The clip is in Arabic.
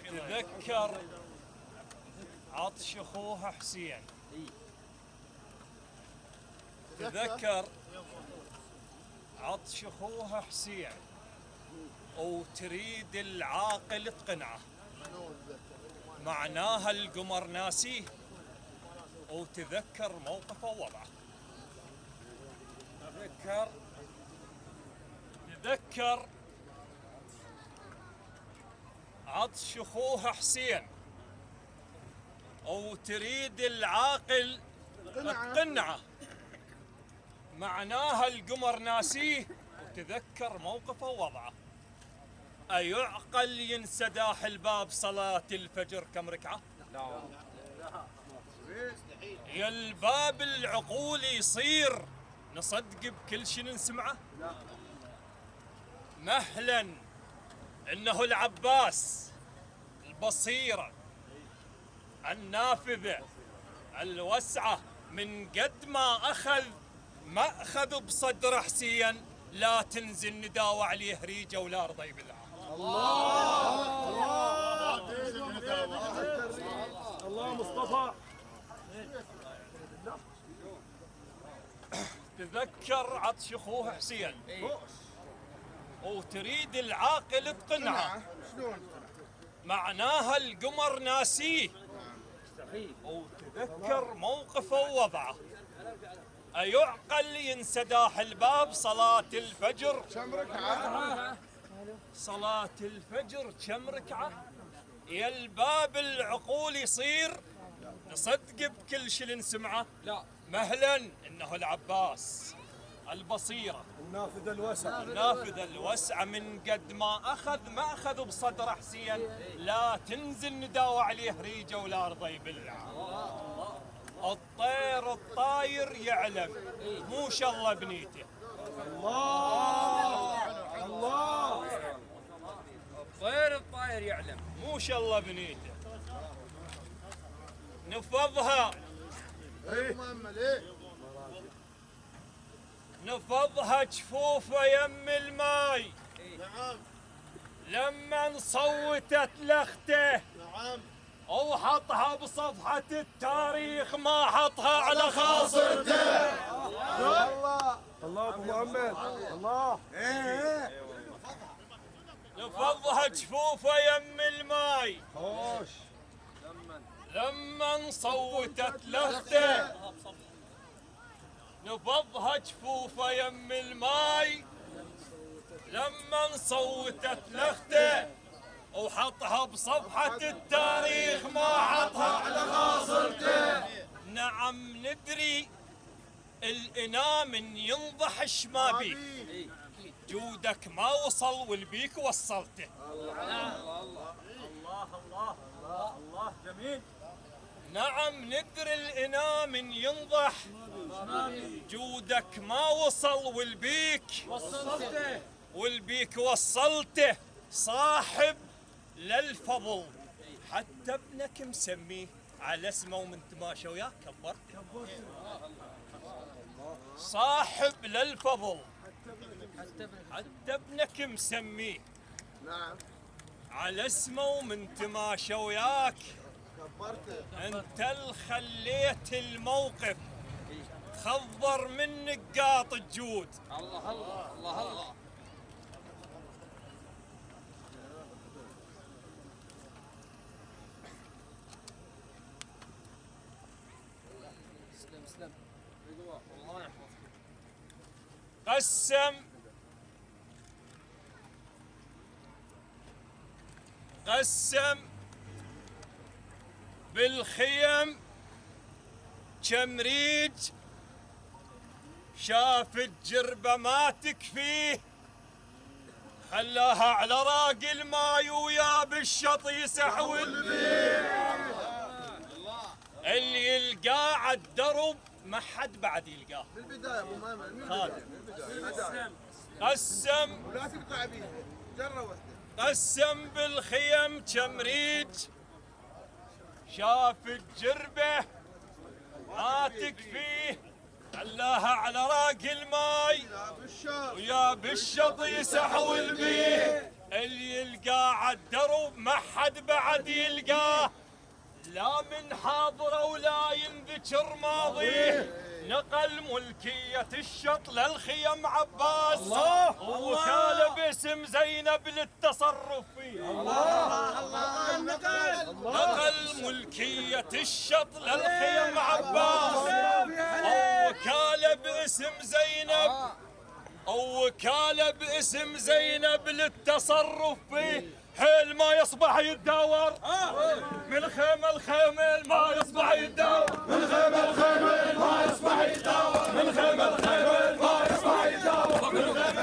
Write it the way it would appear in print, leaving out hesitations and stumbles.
تذكر عطش اخوها حسين. تذكر عطش اخوها حسين وتريد العاقل تقنعه، معناها القمر ناسيه وتذكر موقفه ووضعه. تذكر عطش اخوها حسين وتريد العاقل تقنعه، معناها القمر ناسيه وتذكر موقفه ووضعه. أيعقل ينسى داح الباب صلاة الفجر كم ركعة؟ لا يا الباب العقول يصير نصدق بكل شي نسمعه؟ لا مهلا إنه العباس البصيرة النافذة الوسعة، من قد ما أخذ مأخذ بصدر حسين لا تنزل نداوى عليه ريجة ولا رضي بالله. الله مصطفى. تذكر عطش اخوه حسين وتريد العاقل تقنعه، معناها القمر ناسيه وتذكر موقفه ووضعه. أيعقل ينسى داح الباب صلاة الفجر كم ركعة؟ صلاة الفجر كم ركعة؟ يا الباب العقول يصير نصدق بكل شي نسمعه؟ لا مهلا إنه العباس البصيرة النافذة الوسعة، من قد ما أخذ مأخذ بصدر حسين لا تنزل نداوى عليه ريجة ولا رضي بالله. الطير الطاير يعلم مو شاء الله بنيته. الله الطير الطاير يعلم مو شاء الله بنيته. نفضها نفضها جفوفه يم الماي لما صوتت لخته. نعم وحطها بصفحة التاريخ ما حطها على خاصرته. الله الله ابو محمد الله. نفضها جفوفه يم الماي لما صوتت لخته. نفضها جفوفه يم الماي لما صوتت لخته، وحطها بصفحة التاريخ ما حطها على خاصرته. نعم ندري الإنا من ينضحش ما بيك، جودك ما وصل والبيك وصلته. الله الله الله الله جميل. نعم ندري الإنا من ينضح، جودك ما وصل والبيك وصلته. صاحب للفضل حتى ابنك مسميه على اسمه ومن تماشى وياه كبرت. صاحب للفضل حتى ابنك مسميه على اسمه ومن تماشى وياك انت اللي خليت الموقف تخضر منك قاط الجود. الله الله الله الله. اسلم الله يحفظك. قسم بالخيم كم ريج شاف الجربة ما تكفيه، خلاها على راق الماي ويا بالشط يسحو اللي يلقاه عالدرب ما حد بعد يلقاه. بالبداية ابو محمد قسم ولا تقطع بيه جرة واحدة. قسم بالخيم كم ريج شاف الجربة ما تكفيه، خلاها على راق الماي ويا بالشط يسحول بيه. اللي يلقاه عالدرب ما حد بعد يلقاه، لا من حاضره ولا ينذكر ماضيه. نقل ملكية الشط للخيم عباس، وكاله باسم زينب للتصرف فيه. نقل ملكية الشط للخيم عباس، وكاله باسم زينب، وكاله باسم زينب للتصرف فيه. حيل ما يصبح يتداور من خيمة الخيمة، ما يصبح يتداور من خيمة الخيمة، ما يصبح يتداور من خيمة الخيمة، ما يصبح يتداور من خيمة